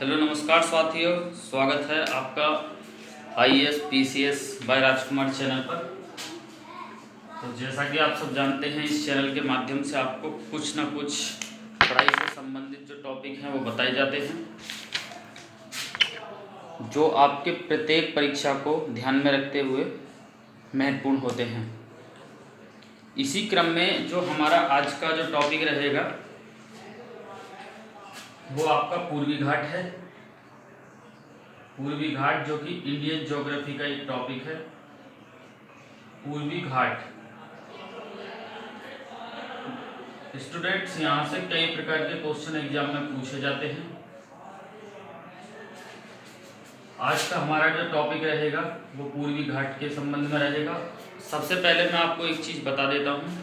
Hello नमस्कार साथियों, स्वागत है आपका आईएएस पीसीएस बाय राजकुमार चैनल पर। तो जैसा कि आप सब जानते हैं, इस चैनल के माध्यम से आपको कुछ ना कुछ पढ़ाई से संबंधित जो टॉपिक हैं वो बताए जाते हैं, जो आपके प्रत्येक परीक्षा को ध्यान में रखते हुए महत्वपूर्ण होते हैं। इसी क्रम में जो हमारा आज का जो टॉपिक रहेगा वो आपका पूर्वी घाट है। पूर्वी घाट जो कि इंडियन ज्योग्राफी का एक टॉपिक है। पूर्वी घाट स्टूडेंट्स, यहाँ से कई प्रकार के क्वेश्चन एग्जाम में पूछे जाते हैं। आज का हमारा जो टॉपिक रहेगा वो पूर्वी घाट के संबंध में रहेगा। सबसे पहले मैं आपको एक चीज़ बता देता हूँ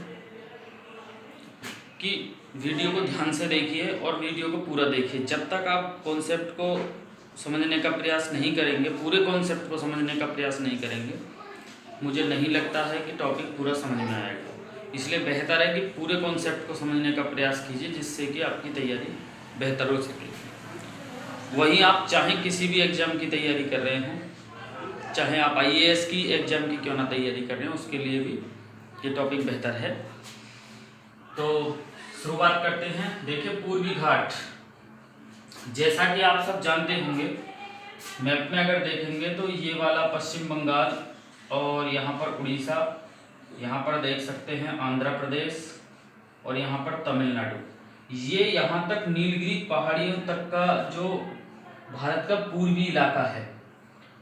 कि वीडियो को ध्यान से देखिए और वीडियो को पूरा देखिए। जब तक आप कॉन्सेप्ट को समझने का प्रयास नहीं करेंगे, पूरे कॉन्सेप्ट को समझने का प्रयास नहीं करेंगे, मुझे नहीं लगता है कि टॉपिक पूरा समझ में आएगा। इसलिए बेहतर है कि पूरे कॉन्सेप्ट को समझने का प्रयास कीजिए, जिससे कि आपकी तैयारी बेहतर हो सके। वहीं आप चाहे किसी भी एग्ज़ाम की तैयारी कर रहे हों, चाहे आप आईएएस की एग्ज़ाम की क्यों ना तैयारी कर रहे हो, उसके लिए भी ये टॉपिक बेहतर है। तो शुरुआत करते हैं। देखिए, पूर्वी घाट, जैसा कि आप सब जानते होंगे, मैप में अगर देखेंगे तो ये वाला पश्चिम बंगाल और यहाँ पर उड़ीसा, यहाँ पर देख सकते हैं आंध्र प्रदेश और यहाँ पर तमिलनाडु, ये यहाँ तक नीलगिरी पहाड़ियों तक का जो भारत का पूर्वी इलाका है,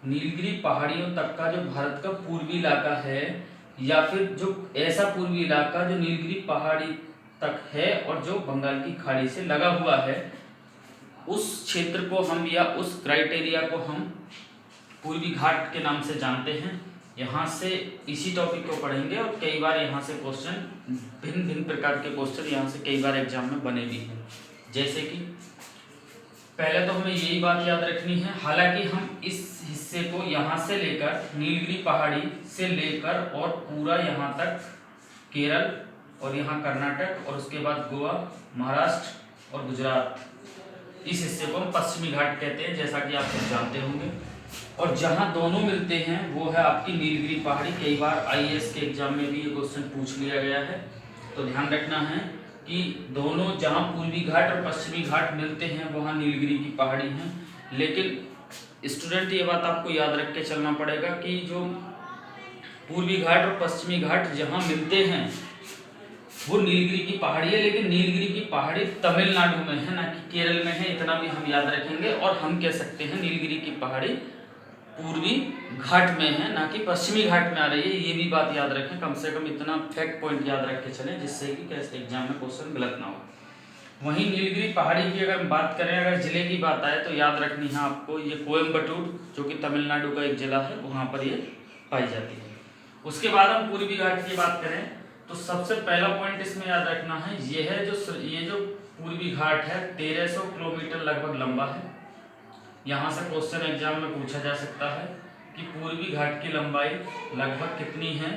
नीलगिरी पहाड़ियों तक का जो भारत का पूर्वी इलाका है, या फिर जो ऐसा पूर्वी इलाका जो नीलगिरी पहाड़ी तक है और जो बंगाल की खाड़ी से लगा हुआ है, उस क्षेत्र को हम या उस क्राइटेरिया को हम पूर्वी घाट के नाम से जानते हैं। यहाँ से इसी टॉपिक को पढ़ेंगे और कई बार यहाँ से क्वेश्चन, भिन्न भिन्न प्रकार के क्वेश्चन यहाँ से कई बार एग्जाम में बने भी हैं। जैसे कि पहले तो हमें यही बात याद रखनी है, हालांकि हम इस हिस्से को यहाँ से लेकर नीलगिरी पहाड़ी से लेकर और पूरा यहाँ तक केरल और यहाँ कर्नाटक और उसके बाद गोवा, महाराष्ट्र और गुजरात, इस हिस्से को हम पश्चिमी घाट कहते हैं, जैसा कि आप सब जानते होंगे। और जहाँ दोनों मिलते हैं वो है आपकी नीलगिरी पहाड़ी। कई बार आईएएस के एग्जाम में भी ये क्वेश्चन पूछ लिया गया है, तो ध्यान रखना है कि दोनों, जहाँ पूर्वी घाट और पश्चिमी घाट मिलते हैं वहाँ नीलगिरी की पहाड़ी हैं। लेकिन स्टूडेंट, ये बात आपको याद रख के चलना पड़ेगा कि जो पूर्वी घाट और पश्चिमी घाट जहाँ मिलते हैं वो नीलगिरी की पहाड़ी है, लेकिन नीलगिरी की पहाड़ी तमिलनाडु में है, ना कि केरल में है। इतना भी हम याद रखेंगे और हम कह सकते हैं नीलगिरी की पहाड़ी पूर्वी घाट में है, ना कि पश्चिमी घाट में आ रही है। ये भी बात याद रखें, कम से कम इतना फैक्ट पॉइंट याद रख के चलें, जिससे कि कैसे एग्जाम में क्वेश्चन गलत ना हो। वहीं नीलगिरी पहाड़ी की अगर बात करें, अगर जिले की बात आए तो याद रखनी है आपको, ये कोयम्बटूर जो कि तमिलनाडु का एक जिला है, वहाँ पर ये पाई जाती है। उसके बाद हम पूर्वी घाट की बात करें तो सबसे पहला पॉइंट इसमें याद रखना है, ये जो पूर्वी घाट है 1300 किलोमीटर लगभग लंबा है। यहाँ से क्वेश्चन एग्जाम में पूछा जा सकता है कि पूर्वी घाट की लंबाई लगभग कितनी है,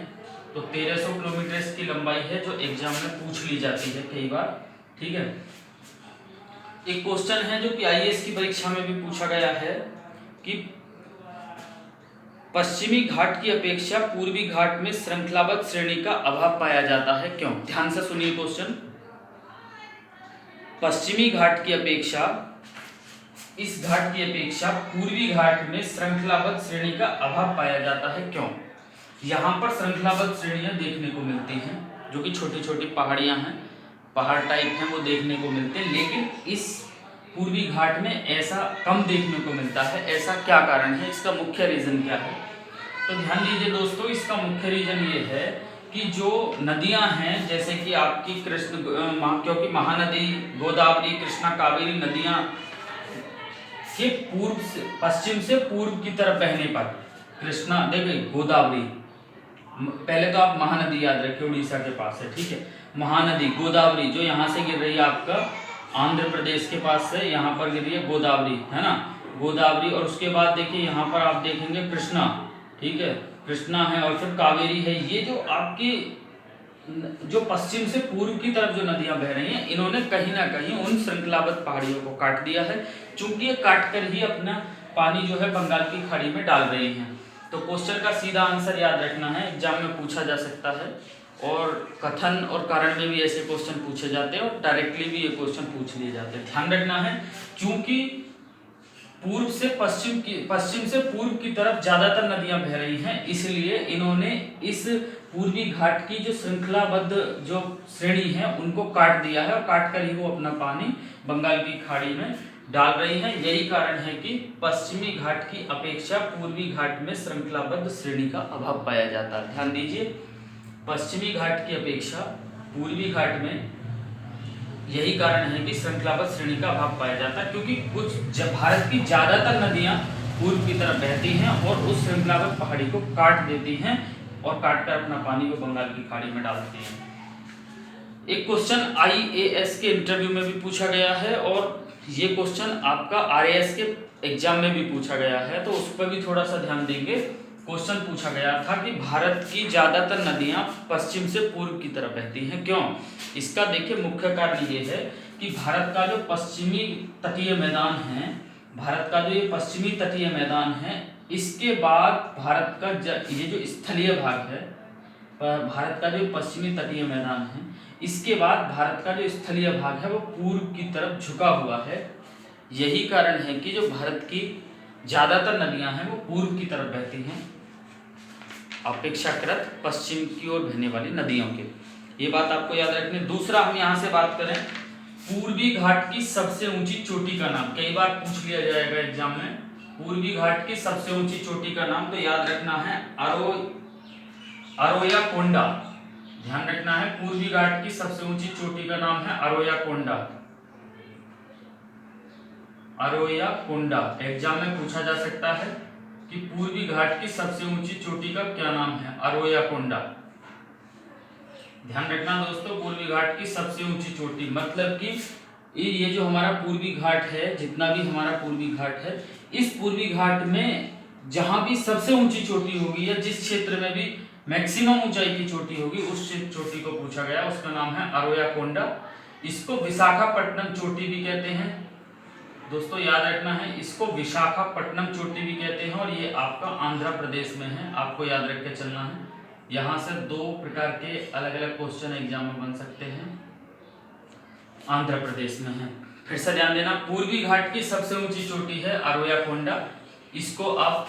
तो 1300 किलोमीटर इसकी लंबाई है, जो एग्जाम में पूछ ली जाती है कई बार। ठीक है, एक क्वेश्चन है जो कि आईएएस की परीक्षा में भी पूछा गया है कि पश्चिमी घाट की अपेक्षा पूर्वी घाट में श्रृंखलाबद्ध श्रेणी का अभाव पाया जाता है, क्यों? ध्यान से सुनिए क्वेश्चन। पश्चिमी घाट की अपेक्षा, इस घाट की अपेक्षा पूर्वी घाट में श्रृंखलाबद्ध श्रेणी का अभाव पाया जाता है, क्यों? यहाँ पर श्रृंखलाबद्ध श्रेणियां देखने को मिलती हैं, जो कि छोटी छोटी पहाड़ियां हैं, पहाड़ टाइप हैं, वो देखने को मिलते हैं, लेकिन इस पूर्वी घाट में ऐसा कम देखने को मिलता है। ऐसा क्या कारण है, इसका मुख्य रीजन क्या है? तो ध्यान दीजिए दोस्तों, इसका मुख्य रीजन ये है कि जो नदियां हैं, जैसे कि आपकी क्योंकि महानदी, गोदावरी, कृष्णा, कावेरी नदियां के पूर्व से, पश्चिम से पूर्व की तरफ बहने पर, कृष्णा, देखिए गोदावरी, पहले तो आप महानदी याद रखिए, उड़ीसा के पास है, ठीक है, महानदी गोदावरी जो यहाँ से गिर रही है आपका आंध्र प्रदेश के पास से, यहाँ पर गिर रही है गोदावरी, है ना, गोदावरी। और उसके बाद देखिए यहाँ पर आप देखेंगे कृष्णा, ठीक है, कृष्णा है, और फिर कावेरी है। ये जो आपकी जो पश्चिम से पूर्व की तरफ जो नदियां बह रही हैं, इन्होंने कहीं ना कहीं उन श्रृंखलाबद्ध पहाड़ियों को काट दिया है, चूंकि ये काट कर ही अपना पानी जो है बंगाल की खाड़ी में डाल रही हैं। तो क्वेश्चन का सीधा आंसर याद रखना है, एग्जाम में पूछा जा सकता है, और कथन और कारण में भी ऐसे क्वेश्चन पूछे जाते हैं और डायरेक्टली भी ये क्वेश्चन पूछ लिए जाते हैं। ध्यान रखना है, क्योंकि पश्चिम से पूर्व की तरफ ज्यादातर नदियां बह रही हैं, इसलिए इन्होंने इस पूर्वी घाट की जो श्रृंखलाबद्ध जो श्रेणी है उनको काट दिया है, और काट कर ही वो अपना पानी बंगाल की खाड़ी में डाल रही हैं। यही कारण है कि पश्चिमी घाट की अपेक्षा पूर्वी घाट में श्रृंखलाबद्ध श्रेणी का अभाव पाया जाता है। ध्यान दीजिए, पश्चिमी घाट की अपेक्षा पूर्वी घाट में यही कारण है कि श्रृंखलाबद्ध श्रेणी का अभाव पाया जाता है, क्योंकि भारत की ज्यादातर नदियां पूर्व की तरफ बहती हैं और उस श्रृंखलाबद्ध पहाड़ी को काट देती हैं और काटकर अपना पानी को बंगाल की खाड़ी में डालती हैं। एक क्वेश्चन IAS के इंटरव्यू में भी पूछा गया है, और ये क्वेश्चन आपका RAS के एग्जाम में भी पूछा गया है, तो उस पर भी थोड़ा सा ध्यान देंगे। क्वेश्चन पूछा गया था कि भारत की ज्यादातर नदियां पश्चिम से पूर्व की तरफ बहती हैं, क्यों? इसका देखिए मुख्य कारण ये है कि भारत का जो पश्चिमी तटीय मैदान है, भारत का जो ये पश्चिमी तटीय मैदान है, इसके बाद भारत का ये जो स्थलीय भाग है, भारत का जो पश्चिमी तटीय मैदान है, इसके बाद भारत का जो स्थलीय भाग है वो पूर्व की तरफ झुका हुआ है। यही कारण है कि जो भारत की ज्यादातर नदियां हैं वो पूर्व की तरफ बहती हैं अपेक्षाकृत पश्चिम की ओर बहने वाली नदियों के। ये बात आपको याद रखनी। दूसरा, हम यहाँ से बात करें पूर्वी घाट की सबसे ऊंची चोटी का नाम, कई बार पूछ लिया जाएगा एग्जाम में, पूर्वी घाट की सबसे ऊंची चोटी का नाम, तो याद रखना है अरोयाकोंडा। ध्यान रखना है, पूर्वी घाट की सबसे ऊंची चोटी का नाम है अरोयाकोंडा। अरोयाकोंडा एग्जाम में पूछा जा सकता है कि पूर्वी घाट की सबसे ऊंची चोटी का क्या नाम है? अरोयाकोंडा। ध्यान रखना दोस्तों, पूर्वी घाट की सबसे ऊंची चोटी, मतलब कि ये जो हमारा पूर्वी घाट है, जितना भी हमारा पूर्वी घाट है, इस पूर्वी घाट में जहां भी सबसे ऊंची चोटी होगी या जिस क्षेत्र में भी मैक्सिमम ऊंचाई की चोटी होगी, उस चोटी को पूछा गया, उसका नाम है अरोयाकोंडा। इसको विशाखापट्टनम चोटी भी कहते हैं दोस्तों, याद रखना है, इसको विशाखापट्टनम चोटी भी कहते हैं, और ये आपका आंध्र प्रदेश में है, आपको याद रख के चलना है। यहाँ से दो प्रकार के अलग अलग क्वेश्चन एग्जाम में बन सकते हैं, आंध्र प्रदेश में है। फिर से ध्यान देना, पूर्वी घाट की सबसे ऊंची चोटी है अरोयाकोंडा, इसको आप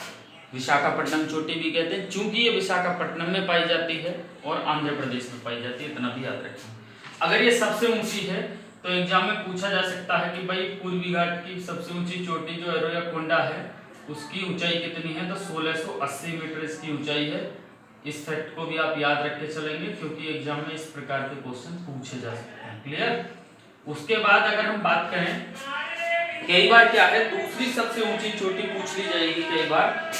विशाखापट्टनम चोटी भी कहते हैं, चूंकि ये विशाखापट्टनम में पाई जाती है और आंध्र प्रदेश में पाई जाती है, इतना भी याद रखना। अगर ये सबसे ऊंची है तो एग्जाम में पूछा जा सकता है कि भाई पूर्वी घाट की सबसे ऊंची चोटी जो अरोयाकोंडा है उसकी ऊंचाई कितनी है, तो 1680 मीटर इसकी ऊंचाई है। इस फैक्ट को भी आप याद रख के चलेंगे, क्योंकि एग्जाम में इस प्रकार के क्वेश्चन पूछे जा सकते हैं। क्लियर? उसके बाद अगर हम बात करें, कई बार क्या है, दूसरी सबसे ऊंची चोटी पूछ ली जाएगी, कई बार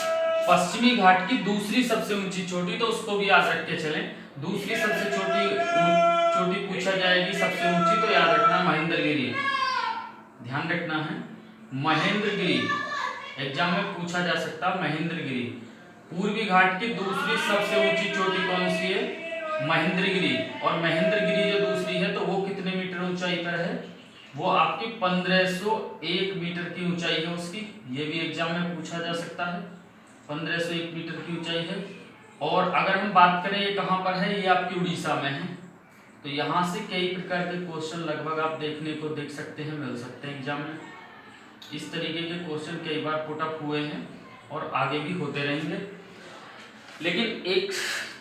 पश्चिमी घाट की दूसरी सबसे ऊंची चोटी, तो उसको भी याद रख के चलें। दूसरी सबसे चोटी पूछा जाएगी सबसे ऊंची, तो याद रखना महेंद्रगिरी। ध्यान रखना है, महेंद्रगिरी एग्जाम में पूछा जा सकता है, महेंद्रगिरी। पूर्वी घाट की दूसरी सबसे ऊंची चोटी कौन सी है? महेंद्रगिरी। और महेंद्रगिरी जो दूसरी है तो वो कितने मीटर ऊंचाई पर है? वो आपकी 1501 मीटर की ऊंचाई है उसकी। ये भी एग्जाम में पूछा जा सकता है, 1501 मीटर की ऊंचाई है। और अगर हम बात करें ये कहाँ पर है, ये आपकी उड़ीसा में है। तो यहाँ से कई प्रकार के क्वेश्चन लगभग आप देखने को देख सकते हैं, मिल सकते हैं एग्जाम में। इस तरीके के क्वेश्चन कई बार पुट अप हुए हैं और आगे भी होते रहेंगे। लेकिन एक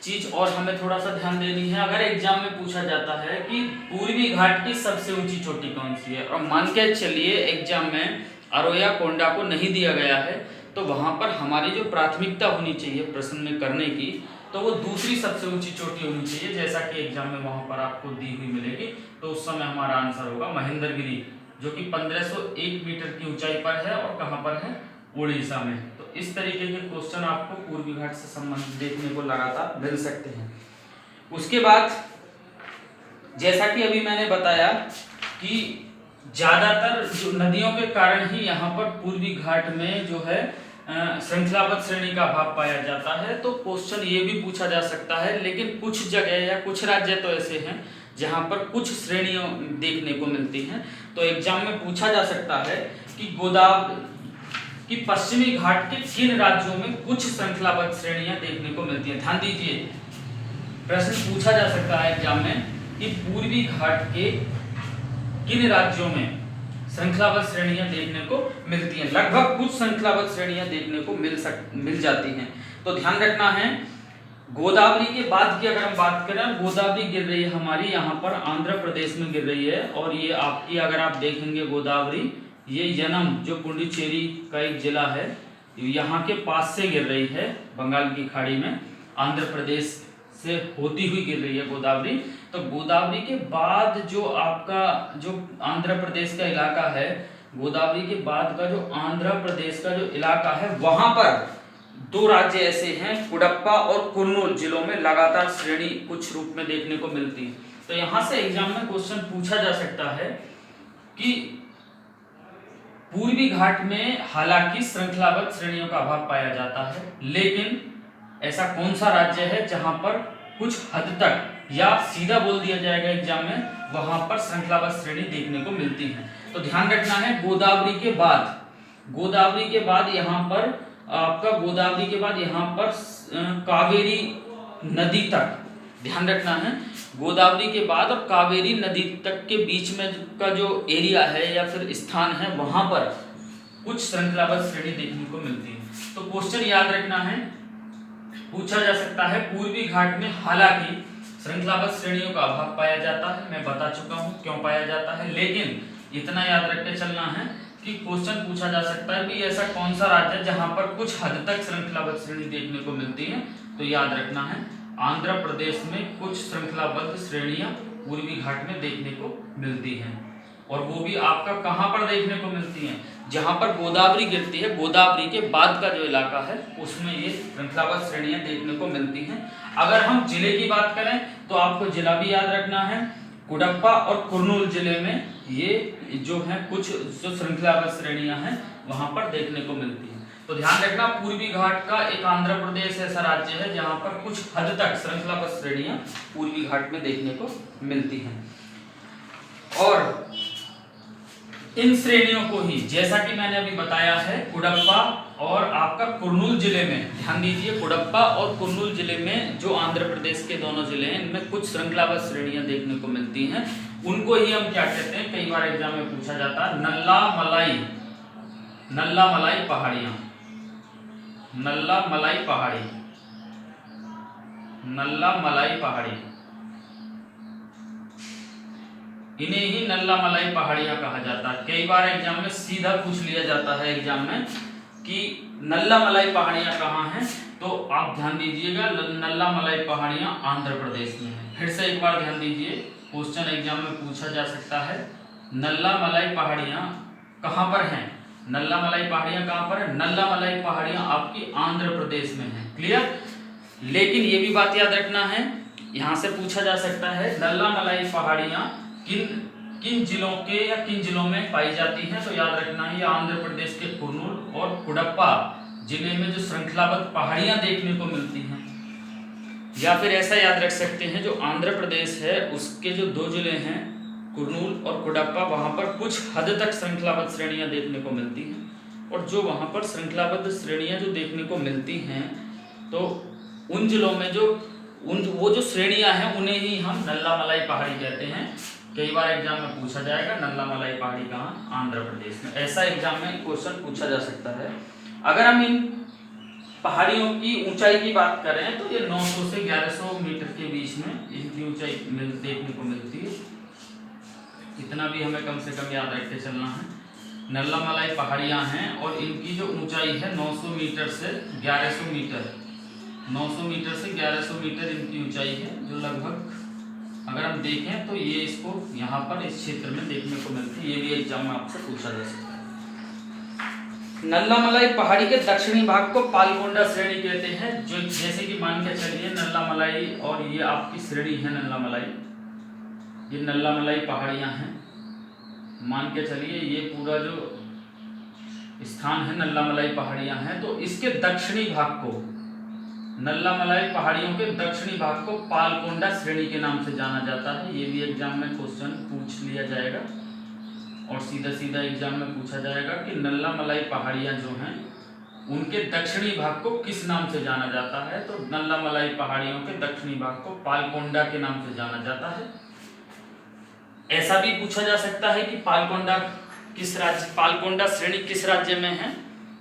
चीज और हमें थोड़ा सा ध्यान देनी है, अगर एग्जाम में पूछा जाता है कि पूर्वी घाट की सबसे ऊंची चोटी कौन सी है, और मान के चलिए एग्जाम में अरोयाकोंडा को नहीं दिया गया है, तो वहां पर हमारी जो प्राथमिकता होनी चाहिए प्रश्न में करने की, तो वो दूसरी सबसे ऊंची चोटी होनी चाहिए, जैसा कि एग्जाम में वहां पर आपको दी हुई मिलेगी। तो उस समय हमारा आंसर होगा महेंद्रगिरी, जो कि 1501 मीटर की ऊंचाई पर है और कहां पर है? उड़ीसा में। तो इस तरीके के क्वेश्चन आपको पूर्वी घाट से संबंधित देखने को लगातार मिल सकते हैं। उसके बाद जैसा कि अभी मैंने बताया कि ज्यादातर जो नदियों के कारण ही यहाँ पर पूर्वी घाट में जो है श्रृंखलाबद्ध श्रेणी का अभाव पाया जाता है। तो क्वेश्चन ये भी पूछा जा सकता है, लेकिन कुछ जगह या कुछ राज्य तो ऐसे हैं जहां पर कुछ श्रेणियों देखने को मिलती हैं। तो एग्जाम में पूछा जा सकता है कि गोदावरी कि पश्चिमी घाट के किन राज्यों में कुछ श्रृंखलाबद्ध श्रेणियां देखने को मिलती हैं। ध्यान दीजिए, प्रश्न पूछा जा सकता है एग्जाम में कि पूर्वी घाट के किन राज्यों में श्रृंखलाबद्ध श्रेणियां देखने को मिलती हैं। लगभग कुछ श्रृंखलाबद्ध श्रेणियां देखने को मिल जाती हैं। तो ध्यान रखना है, गोदावरी के बाद की अगर हम बात करें, गोदावरी गिर रही है हमारी यहाँ पर आंध्र प्रदेश में गिर रही है, और ये आपकी अगर आप देखेंगे गोदावरी, ये यनम जो पुडुचेरी का एक जिला है यहाँ के पास से गिर रही है, बंगाल की खाड़ी में आंध्र प्रदेश से होती हुई गिर रही है गोदावरी। तो गोदावरी के बाद जो आपका जो आंध्र प्रदेश का इलाका है, गोदावरी के बाद का जो आंध्र प्रदेश का जो इलाका है, वहां पर दो राज्य ऐसे हैं, कुडप्पा और कुर्नूल जिलों में लगातार श्रेणी कुछ रूप में देखने को मिलती है। तो यहां से एग्जाम में क्वेश्चन पूछा जा सकता है कि पूर्वी घाट में हालांकि श्रृंखलाबद्ध श्रेणियों का अभाव पाया जाता है, लेकिन ऐसा कौन सा राज्य है जहां पर कुछ हद तक, या सीधा बोल दिया जाएगा एग्जाम में, वहां पर श्रृंखलाबद्ध श्रेणी देखने को मिलती है। तो ध्यान रखना है, गोदावरी के बाद यहाँ पर आपका गोदावरी के बाद यहाँ पर कावेरी नदी तक, ध्यान रखना है, गोदावरी के बाद और कावेरी नदी तक के बीच में का जो एरिया है या फिर स्थान है, वहां पर कुछ श्रृंखलाबद्ध श्रेणी देखने को मिलती है। तो क्वेश्चन याद रखना है, पूछा जा सकता है पूर्वी घाट में हालांकि श्रृंखलाबद्ध श्रेणियों का अभाव पाया जाता है, मैं बता चुका हूं क्यों पाया जाता है, लेकिन इतना याद रख के चलना है कि क्वेश्चन पूछा जा सकता है कि ऐसा कौन सा राज्य है जहां पर कुछ हद तक श्रृंखलाबद्ध श्रेणी देखने को मिलती है। तो याद रखना है, आंध्र प्रदेश में कुछ श्रृंखलाबद्ध श्रेणियां पूर्वी घाट में देखने को मिलती हैं, और वो भी आपका कहां पर देखने को मिलती हैं, जहां पर गोदावरी गिरती है, गोदावरी के बाद का जो इलाका है उसमें ये श्रृंखलाबद्ध श्रेणियां देखने को मिलती हैं। अगर हम जिले की बात करें तो आपको जिला भी याद रखना है, कुडप्पा और कुर्नूल जिले में ये जो है कुछ जो श्रृंखलाबद्ध श्रेणियां हैं वहां पर देखने को मिलती हैं। तो ध्यान रखना, पूर्वी घाट का एक आंध्र प्रदेश ऐसा राज्य है जहां पर कुछ हद तक श्रृंखलाबद्ध श्रेणियां पूर्वी घाट में देखने को मिलती हैं। और इन श्रेणियों को ही, जैसा कि मैंने अभी बताया है, कुडप्पा और आपका कुर्नूल जिले में, ध्यान दीजिए, कुडप्पा और कुर्नूल जिले में जो आंध्र प्रदेश के दोनों जिले हैं, इनमें कुछ श्रृंखलाबद्ध श्रेणियां देखने को मिलती हैं। उनको ही हम क्या कहते हैं, कई बार एग्जाम में पूछा जाता है, नल्ला मलाई पहाड़ियां, नल्ला मलाई पहाड़ी, इन्हें ही नल्ला मलाई पहाड़ियां कहा जाता है। कई बार एग्जाम में सीधा पूछ लिया जाता है एग्जाम में कि नल्ला मलाई पहाड़ियां कहाँ हैं, तो आप ध्यान दीजिएगा, नल्ला मलाई पहाड़ियां आंध्र प्रदेश में है। फिर से एक बार ध्यान दीजिए, क्वेश्चन एग्जाम में पूछा जा सकता है, नल्ला मलाई पहाड़ियां कहाँ पर हैं, नल्ला मलाई पहाड़ियां कहाँ पर है, नल्ला मलाई पहाड़ियां आपकी आंध्र प्रदेश में है। क्लियर? लेकिन ये भी बात याद रखना है, यहाँ से पूछा जा सकता है नल्ला मलाई पहाड़ियां किन जिलों के या किन जिलों में पाई जाती हैं। तो याद रखना है, ये आंध्र प्रदेश के कुर्नूल और कुडप्पा जिले में जो श्रृंखलाबद्ध पहाड़ियां देखने को मिलती हैं, या फिर ऐसा याद रख सकते हैं, जो आंध्र प्रदेश है उसके जो दो जिले हैं कुर्नूल और कुडप्पा, वहां पर कुछ हद तक श्रृंखलाबद्ध श्रेणियां देखने को मिलती हैं। और जो वहां पर श्रृंखलाबद्ध श्रेणियां जो देखने को मिलती हैं, तो उन जिलों में वो जो श्रेणियां हैं उन्हें ही हम नल्ला मलाई पहाड़ी कहते हैं। कई बार एग्जाम में पूछा जाएगा नल्ला मलाई पहाड़ी कहाँ, आंध्र प्रदेश में, ऐसा एग्जाम में क्वेश्चन पूछा जा सकता है। अगर हम इन पहाड़ियों की ऊंचाई की बात करें तो ये 900 से 1100 मीटर के बीच में इनकी ऊंचाई देखने को मिलती है। इतना भी हमें कम से कम याद रख के चलना है। नल्ला मलाई पहाड़ियां हैं और इनकी जो ऊंचाई है 900 मीटर से 1100 मीटर, 900 मीटर से 1100 मीटर इनकी ऊंचाई है, जो लगभग अगर हम देखें तो ये इसको यहाँ पर इस क्षेत्र में देखने को मिलती है। ये भी एग्जाम में आपसे पूछा जा सकता है। नल्ला मलाई पहाड़ी के दक्षिणी भाग को पालकोंडा श्रेणी कहते हैं, जो जैसे कि मान के चलिए नल्ला मलाई, और ये आपकी श्रेणी है नल्ला मलाई, ये नल्ला मलाई पहाड़ियां हैं, मान के चलिए ये पूरा जो स्थान है, नल्लामलाई पहाड़ियां हैं, तो इसके दक्षिणी भाग को, नल्लामलाई पहाड़ियों के दक्षिणी भाग को पालकोंडा श्रेणी के नाम से जाना जाता है। ये भी एग्जाम में क्वेश्चन पूछ लिया जाएगा और सीधा सीधा एग्जाम में पूछा जाएगा कि नल्लामलाई पहाड़ियां जो हैं उनके दक्षिणी भाग को किस नाम से जाना जाता है। तो नल्लामलाई पहाड़ियों के दक्षिणी भाग को पालकोंडा के नाम से जाना जाता है। ऐसा भी पूछा जा सकता है कि पालकोंडा श्रेणी किस राज्य में है।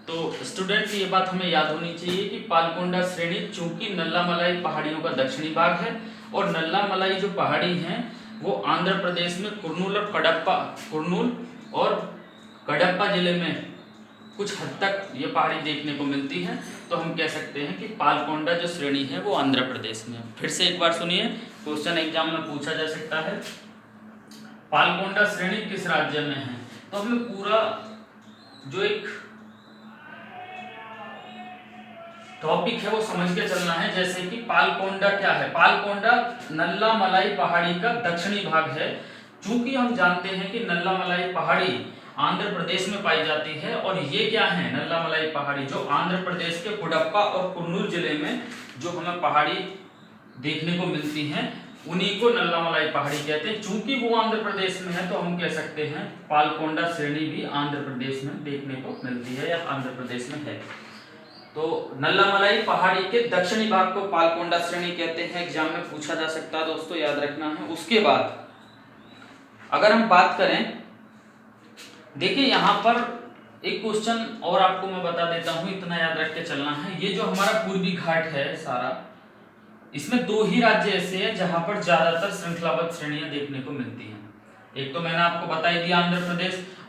तो स्टूडेंट ये बात हमें याद होनी चाहिए कि पालकोंडा श्रेणी चूंकि नल्लामलाई पहाड़ियों का दक्षिणी भाग है और नल्लामलाई जो पहाड़ी हैं वो आंध्र प्रदेश में कुर्नूल और कडप्पा जिले में कुछ हद तक ये पहाड़ी देखने को मिलती है। तो हम कह सकते हैं कि पालकोंडा जो श्रेणी है वो आंध्र प्रदेश में। फिर से एक बार सुनिए, क्वेश्चन एग्जाम में पूछा जा सकता है पालकोंडा श्रेणी किस राज्य में है। तो हमें पूरा जो एक टॉपिक है वो समझ के चलना है। जैसे कि पालकोंडा क्या है, पालकोंडा नल्लामलाई पहाड़ी का दक्षिणी भाग है। चूंकि हम जानते हैं कि नल्लामलाई पहाड़ी आंध्र प्रदेश में पाई जाती है और ये क्या है, नल्लामलाई पहाड़ी जो आंध्र प्रदेश के कुडप्पा और कुर्नूल जिले में जो हमें पहाड़ी देखने को मिलती हैं उन्हीं को नल्लामलाई पहाड़ी कहते हैं। चूंकि वो आंध्र प्रदेश में है तो हम कह सकते हैं पालकोंडा श्रेणी भी आंध्र प्रदेश में देखने को मिलती है या आंध्र प्रदेश में है। तो नल्लामलाई पहाड़ी के दक्षिणी भाग को पालकोंडा श्रेणी कहते हैं, एग्जाम में पूछा जा सकता है दोस्तों, याद रखना है। उसके बाद अगर हम बात करें, देखिए यहाँ पर एक क्वेश्चन और आपको मैं बता देता हूँ, इतना याद रख के चलना है। ये जो हमारा पूर्वी घाट है सारा, इसमें दो ही राज्य ऐसे हैं जहां पर ज्यादातर श्रृंखलाबद्ध श्रेणियां देखने को मिलती हैं। एक तो मैंने आपको बताई दी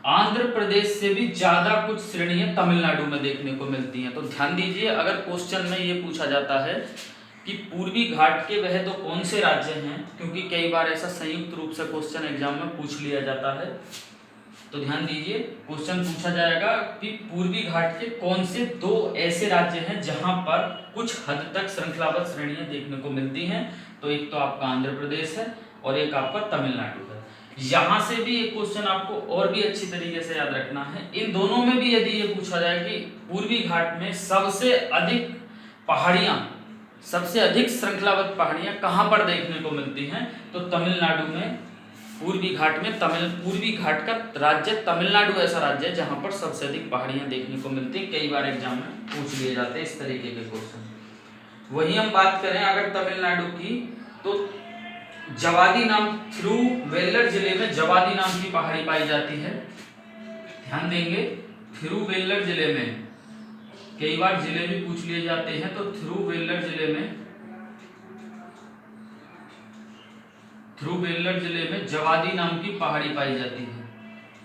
आंध्र प्रदेश से भी ज्यादा कुछ श्रेणियां तमिलनाडु में देखने को मिलती हैं। तो ध्यान दीजिए, अगर क्वेश्चन में ये पूछा जाता है कि पूर्वी घाट के वह तो कौन से राज्य हैं, क्योंकि कई बार ऐसा संयुक्त रूप से क्वेश्चन एग्जाम में पूछ लिया जाता है। तो ध्यान दीजिए, क्वेश्चन पूछा जाएगा कि पूर्वी घाट के कौन से दो ऐसे राज्य हैं जहां पर कुछ हद तक श्रृंखलाबद्ध श्रेणियां देखने को मिलती हैं। तो एक तो आपका आंध्र प्रदेश है और एक आपका तमिलनाडु है। यहां से भी एक क्वेश्चन आपको और भी अच्छी तरीके से याद रखना है। इन दोनों में भी यदि ये पूछा जाए कि पूर्वी घाट में सबसे अधिक श्रृंखलाबद्ध पहाड़ियां कहां पर देखने को मिलती हैं, तो तमिलनाडु में पूर्वी घाट का राज्य तमिलनाडु ऐसा राज्य है जहां पर सबसे अधिक पहाड़ियां देखने को मिलती हैं। कई बार एग्जाम में पूछ लिए जाते हैं इस तरीके के क्वेश्चन। वही हम बात करें अगर तमिलनाडु की, तो जवादी नाम थिरुवेल्लर जिले में जवादी नाम की पहाड़ी पाई जाती है। ध्यान देंगे, थिरुवेल्लर जिले में कई बार जिले भी पूछ लिए जाते हैं। तो थिरुवेल्लर जिले में जवादी नाम की पहाड़ी पाई जाती है।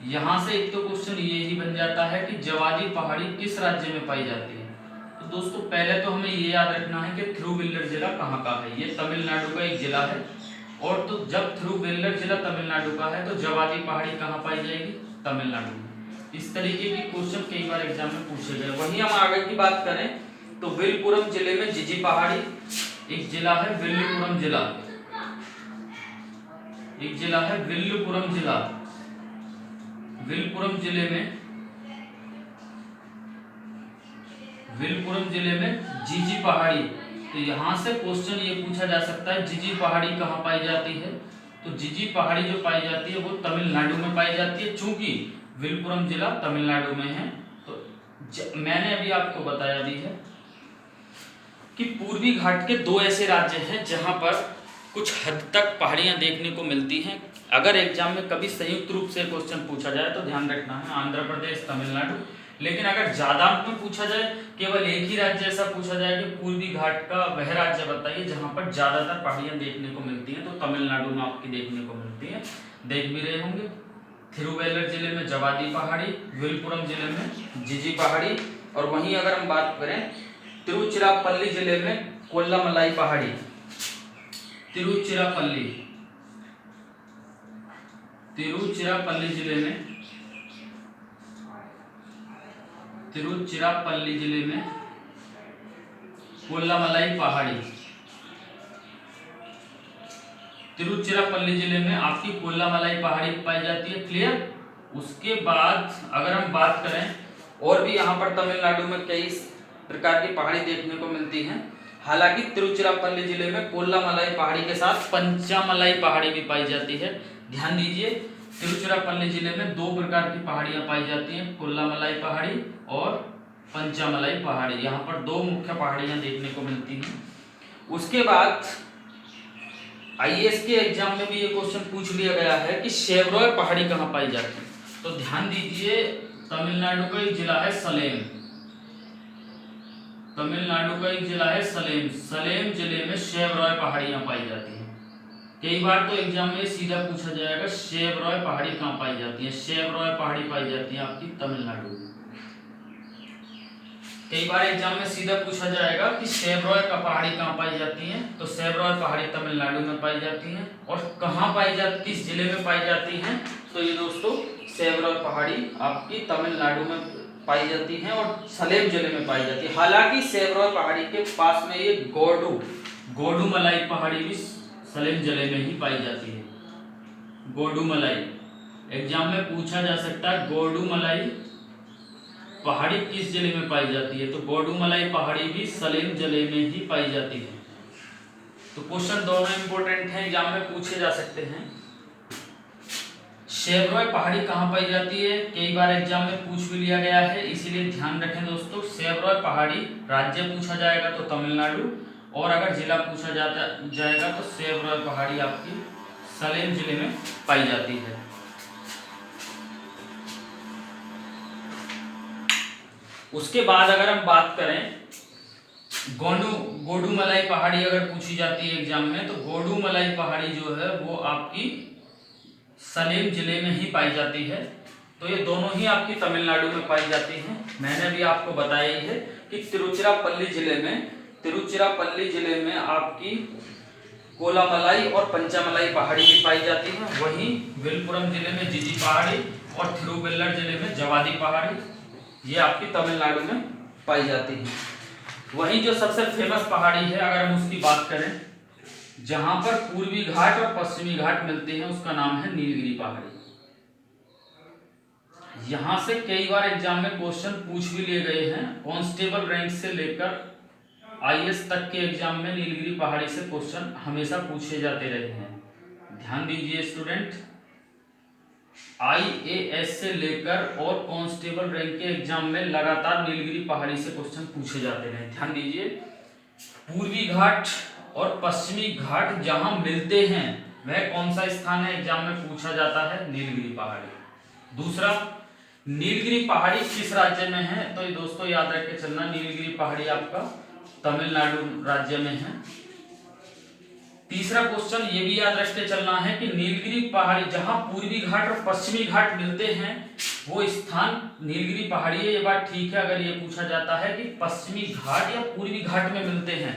यहां से एक तो क्वेश्चन ये ही बन जाता है कि जवादी पहाड़ी किस राज्य में पाई जाती है। तो दोस्तों पहले तो हमें ये याद रखना है कि थिरुवेल्लर जिला कहाँ का है। ये तमिलनाडु का एक जिला है, और तो जब थिरुवेल्लर जिला तमिलनाडु का है तो जवादी पहाड़ी कहाँ पाई जाएगी, तमिलनाडु में। इस तरीके के क्वेश्चन कई बार एग्जाम में पूछे गए। वहीं हम आगे की बात करें तो विलपुरम जिले में जिजी पहाड़ी एक जिला है। विल्लुपुरम जिला एक जिला है। विल्लुपुरम जिले में जिजी पहाड़ी। तो यहां से क्वेश्चन ये पूछा जा सकता है जिजी पहाड़ी कहाँ पाई जाती है। तो जिजी पहाड़ी जो पाई जाती है वो तमिलनाडु में पाई जाती है। चूंकि विल्लुपुरम जिला तमिलनाडु में है, तो मैंने अभी आपको बताया भी है कि पूर्वी घाट के दो ऐसे राज्य हैं जहां पर कुछ हद तक पहाड़ियां देखने को मिलती हैं। अगर एग्जाम में कभी संयुक्त रूप से क्वेश्चन पूछा जाए तो ध्यान रखना है आंध्र प्रदेश, तमिलनाडु। लेकिन अगर ज्यादा अंक में पूछा जाए, केवल एक ही राज्य ऐसा पूछा जाए कि पूर्वी घाट का वह राज्य बताइए जहां पर ज्यादातर पहाड़ियां देखने को मिलती हैं, तो तमिलनाडु में आपकी देखने को मिलती है। देख भी रहे होंगे, थिरुवेल्लर जिले में जवादी पहाड़ी, विल्लुपुरम जिले में जिजी पहाड़ी, और वहीं अगर हम बात करें तिरुचिरापल्ली जिले में कोल्लामलाई पहाड़ी। तिरुचिरापल्ली जिले में कोल्लामलाई पहाड़ी। तिरुचिरापल्ली जिले में आपकी कोल्लामलाई पहाड़ी पाई जाती है। क्लियर। उसके बाद अगर हम बात करें और भी यहाँ पर तमिलनाडु में कई प्रकार की पहाड़ी देखने को मिलती हैं। हालांकि तिरुचिरापल्ली जिले में कोल्लामलाई पहाड़ी के साथ पंचामलाई पहाड़ी भी पाई जाती है। ध्यान दीजिए, तिरुचिरापल्ली जिले में 2 प्रकार की पहाड़ियां पाई जाती हैं, कोल्लामलाई पहाड़ी और पंचामलाई पहाड़ी। यहाँ पर 2 मुख्य पहाड़ियां देखने को मिलती हैं। उसके बाद आईएएस के एग्जाम में भी ये क्वेश्चन पूछ लिया गया है कि शेवरॉय पहाड़ी कहाँ पाई जाती है। तो ध्यान दीजिए, तमिलनाडु का एक जिला है सलेम, तमिलनाडु का एक जिला है सलेम, सलेम जिले में शेवरॉय पहाड़ियां पाई जाती हैं। कई बार तो एग्जाम में सीधा पूछा जाएगा शेवरॉय पहाड़ी कहाँ पाई जाती है। शेवरॉय पहाड़ी पाई जाती है आपकी तमिलनाडु में। कई बार एग्जाम में सीधा पूछा जाएगा कि शेवरॉय का पहाड़ी कहाँ पाई जाती है, तो शेवरॉय पहाड़ी तमिलनाडु में पाई जाती है। और कहाँ पाई जाती, किस जिले में पाई जाती है, तो ये दोस्तों शेवरॉय पहाड़ी आपकी तमिलनाडु में पाई जाती है और सलेम जिले में पाई जाती है। हालांकि शेवरॉय पहाड़ी के पास में ये गोडूमलाई पहाड़ी भी सलेम जिले में ही पाई जाती है। गोडूमलाई एग्जाम में पूछा जा सकता है, गोडूमलाई पहाड़ी किस जिले में पाई जाती है, तो गोडूमलाई पहाड़ी भी सलेम जिले में ही पाई जाती है। तो क्वेश्चन दोनों इंपॉर्टेंट हैं, एग्जाम में पूछे जा सकते हैं। शेवरॉय पहाड़ी कहाँ पाई जाती है, कई बार एग्जाम में पूछ भी लिया गया है, इसीलिए ध्यान रखें दोस्तों। शेवरॉय पहाड़ी राज्य पूछा जाएगा तो तमिलनाडु, और अगर जिला पूछा जाएगा तो शेवरॉय पहाड़ी आपकी सलेम जिले में पाई जाती है। उसके बाद अगर हम बात करें गोडूमलाई पहाड़ी अगर पूछी जाती है एग्जाम में, तो गोडूमलाई पहाड़ी जो है वो आपकी सलेम जिले में ही पाई जाती है। तो ये दोनों ही आपकी तमिलनाडु में पाई जाती हैं। मैंने भी आपको बताया ही है कि तिरुचिरापल्ली जिले में आपकी कोलामलाई और पंचामलाई पहाड़ी भी पाई जाती है। वहीं विलपुरम जिले में जीजी पहाड़ी और थिरुवल्लर जिले में जवादी पहाड़ी, ये आपकी तमिलनाडु में पाई जाती है। वहीं जो सबसे फेमस पहाड़ी है अगर हम उसकी बात करें, जहां पर पूर्वी घाट और पश्चिमी घाट मिलते हैं, उसका नाम है नीलगिरी पहाड़ी। यहां से कई बार एग्जाम में क्वेश्चन पूछ भी लिए गए हैं। कांस्टेबल रैंक से लेकर आईएएस तक के एग्जाम में नीलगिरी पहाड़ी से क्वेश्चन हमेशा पूछे जाते रहे हैं। ध्यान दीजिए स्टूडेंट, आईएएस से लेकर और कांस्टेबल रैंक के एग्जाम में लगातार नीलगिरी पहाड़ी से क्वेश्चन पूछे जाते रहे। ध्यान दीजिए, पूर्वी घाट और पश्चिमी घाट जहां मिलते हैं वह कौन सा स्थान है, एग्जाम में पूछा जाता है नीलगिरी पहाड़ी। दूसरा, नीलगिरी पहाड़ी किस राज्य में है, तो ये दोस्तों याद रख के चलना, नीलगिरी पहाड़ी आपका तमिलनाडु राज्य में है। तीसरा क्वेश्चन ये भी याद रख के चलना है कि नीलगिरी पहाड़ी जहां पूर्वी घाट और पश्चिमी घाट मिलते हैं वो स्थान नीलगिरी पहाड़ी है। ये बात ठीक है। अगर ये पूछा जाता है कि पश्चिमी घाट या पूर्वी घाट में मिलते हैं,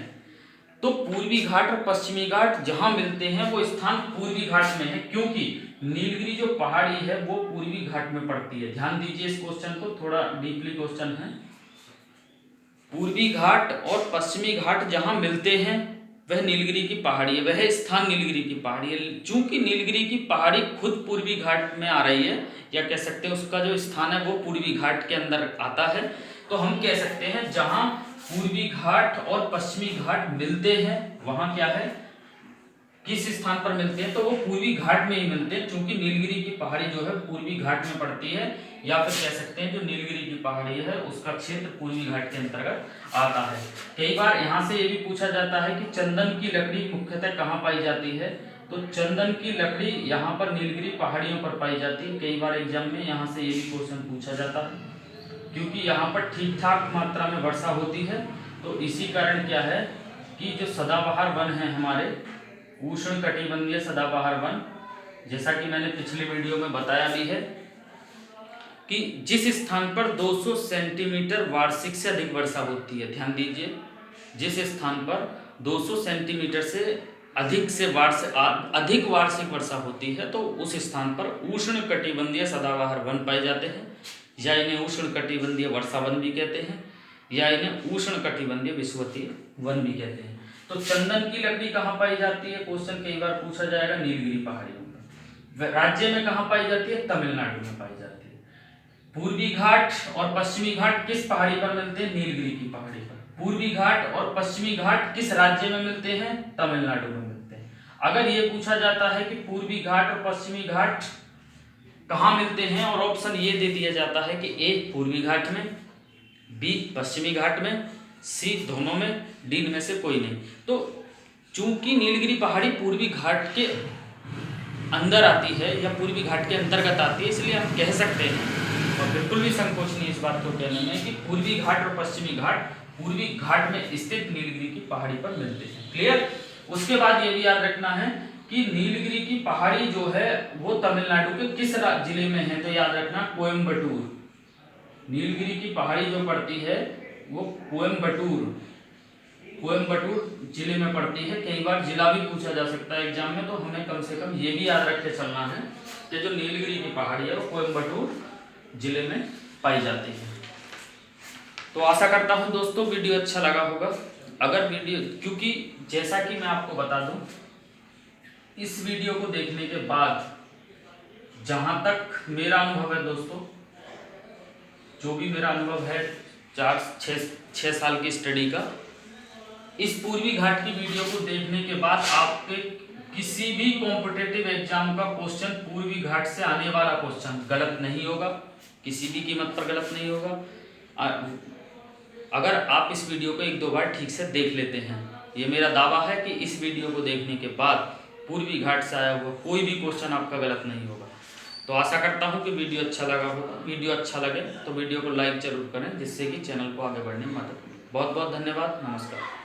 तो पूर्वी घाट और पश्चिमी घाट जहां मिलते हैं वो स्थान पूर्वी घाट में है, क्योंकि नीलगिरी जो पहाड़ी है वो पूर्वी घाट में पड़ती है। ध्यान दीजिए इस क्वेश्चन को, थोड़ा डीपली क्वेश्चन है। पूर्वी घाट और पश्चिमी घाट जहां मिलते हैं वह नीलगिरी की पहाड़ी है, वह स्थान नीलगिरी की पहाड़ी है। चूंकि नीलगिरी की पहाड़ी खुद पूर्वी घाट में आ रही है, या कह सकते हैं उसका जो स्थान है वो पूर्वी घाट के अंदर आता है, तो हम कह सकते हैं जहां पूर्वी घाट और पश्चिमी घाट मिलते हैं वहां क्या है, किस स्थान पर मिलते हैं, तो वो पूर्वी घाट में ही मिलते हैं। चूंकि नीलगिरी की पहाड़ी जो है पूर्वी घाट में पड़ती है, या फिर कह सकते हैं जो नीलगिरी की पहाड़ी है उसका क्षेत्र पूर्वी घाट के अंतर्गत आता है। कई बार यहाँ से ये भी पूछा जाता है कि चंदन की लकड़ी मुख्यतः कहाँ पाई जाती है, तो चंदन की लकड़ी यहाँ पर नीलगिरी पहाड़ियों पर पाई जाती है। कई बार एग्जाम में यहाँ से ये भी क्वेश्चन पूछा जाता है, क्योंकि यहाँ पर ठीक ठाक मात्रा में वर्षा होती है। तो इसी कारण क्या है कि जो सदाबहार वन है हमारे उष्ण कटिबंधीय सदाबहार वन, जैसा कि मैंने पिछली वीडियो में बताया भी है कि जिस स्थान पर 200 सेंटीमीटर वार्षिक से अधिक वर्षा होती है, ध्यान दीजिए, जिस स्थान पर 200 सेंटीमीटर से अधिक वार्षिक वर्षा होती है तो उस स्थान पर उष्ण कटिबंधीय सदाबहार वन पाए जाते हैं, या इन्हें उष्ण कटिबंधीय वर्षा वन भी कहते हैं, या इन्हें उष्ण कटिबंधीय विषुवतीय वन भी कहते हैं। तो चंदन की लकड़ी कहाँ पाई जाती है, क्वेश्चन कई बार पूछा जाएगा नीलगिरी पहाड़ियों पर। राज्य में कहाँ पाई जाती है, तमिलनाडु में पाई जाती है। पूर्वी घाट और पश्चिमी घाट किस पहाड़ी पर मिलते हैं? नीलगिरी की पहाड़ी पर। पूर्वी घाट और पश्चिमी घाट किस राज्य में मिलते हैं? तमिलनाडु में मिलते हैं। अगर ये पूछा जाता है कि पूर्वी घाट और पश्चिमी घाट कहाँ मिलते हैं और ऑप्शन ये दे दिया जाता है कि ए पूर्वी घाट में, बी पश्चिमी घाट में, सी दोनों में, डी में से कोई नहीं, तो चूंकि नीलगिरी पहाड़ी पूर्वी घाट के अंदर आती है या पूर्वी घाट के अंतर्गत आती है, इसलिए हम कह सकते हैं और बिल्कुल भी संकोच नहीं इस बात को कहने में कि पूर्वी घाट और पश्चिमी घाट पूर्वी घाट में स्थित नीलगिरी की पहाड़ी पर मिलते हैं। क्लियर? उसके बाद ये भी याद रखना है कि नीलगिरी की पहाड़ी जो है वो तमिलनाडु के किस जिले में है? तो याद रखना कोयम्बटूर। नीलगिरी की पहाड़ी जो पड़ती है वो कोयम्बटूर जिले में पड़ती है। कई बार जिला भी पूछा जा सकता है एग्जाम में, तो हमें कम से कम ये भी याद रख के चलना है कि जो नीलगिरी की पहाड़ी है वो कोयम्बटूर जिले में पाई जाती है। तो आशा करता हूँ दोस्तों वीडियो अच्छा लगा होगा। अगर वीडियो, क्योंकि जैसा कि मैं आपको बता दूं, इस वीडियो को देखने के बाद जहां तक मेरा अनुभव है दोस्तों, जो भी मेरा अनुभव है 4-6 साल की स्टडी का, इस पूर्वी घाट की वीडियो को देखने के बाद आपके किसी भी कॉम्पिटिटिव एग्जाम का क्वेश्चन पूर्वी घाट से आने वाला क्वेश्चन गलत नहीं होगा, किसी भी कीमत पर गलत नहीं होगा, अगर आप इस वीडियो को 1-2 बार ठीक से देख लेते हैं। ये मेरा दावा है कि इस वीडियो को देखने के बाद पूर्वी घाट से आया हुआ कोई भी क्वेश्चन आपका गलत नहीं होगा। तो आशा करता हूँ कि वीडियो अच्छा लगा होगा। वीडियो अच्छा लगे तो वीडियो को लाइक जरूर करें, जिससे कि चैनल को आगे बढ़ने में मदद मिले। बहुत बहुत धन्यवाद। नमस्कार।